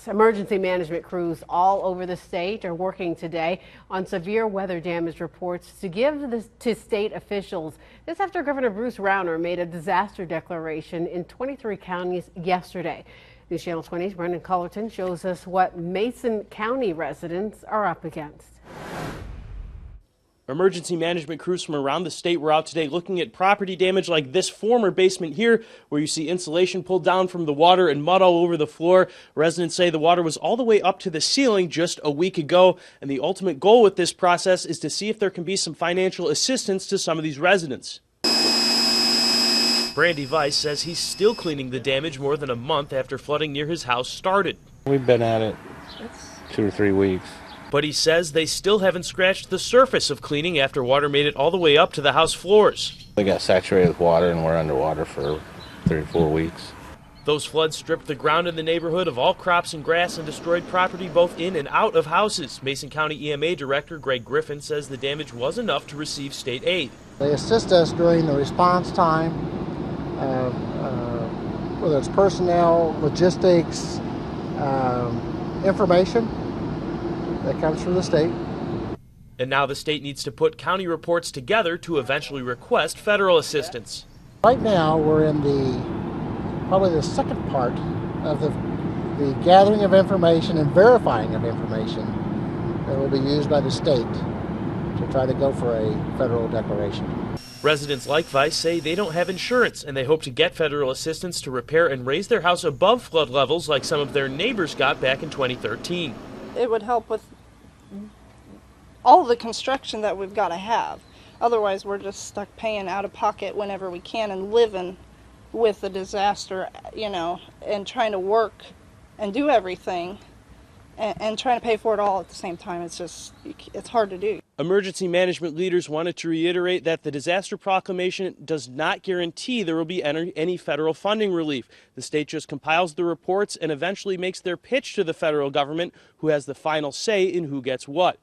Emergency management crews all over the state are working today on severe weather damage reports to give to state officials. This after Governor Bruce Rauner made a disaster declaration in 23 counties yesterday. News Channel 20's Brendan Cullerton shows us what Mason County residents are up against. Emergency management crews from around the state were out today looking at property damage like this former basement here, where you see insulation pulled down from the water and mud all over the floor. Residents say the water was all the way up to the ceiling just a week ago, and the ultimate goal with this process is to see if there can be some financial assistance to some of these residents. Brandy Vice says he's still cleaning the damage more than a month after flooding near his house started. We've been at it 2 or 3 weeks. But he says they still haven't scratched the surface of cleaning after water made it all the way up to the house floors. They got saturated with water and we're underwater for 3 or 4 weeks. Those floods stripped the ground in the neighborhood of all crops and grass and destroyed property both in and out of houses. Mason County EMA Director Griffin says the damage was enough to receive state aid. They assist us during the response time, whether it's personnel, logistics, information that comes from the state. And now the state needs to put county reports together to eventually request federal assistance. Right now we're in probably the second part of the gathering of information and verifying of information that will be used by the state to try to go for a federal declaration. Residents like Vice say they don't have insurance and they hope to get federal assistance to repair and raise their house above flood levels like some of their neighbors got back in 2013. It would help with all the construction that we've got to have. Otherwise, we're just stuck paying out of pocket whenever we can and living with the disaster, you know, and trying to work and do everything and trying to pay for it all at the same time. It's hard to do. Emergency management leaders wanted to reiterate that the disaster proclamation does not guarantee there will be any federal funding relief. The state just compiles the reports and eventually makes their pitch to the federal government, who has the final say in who gets what.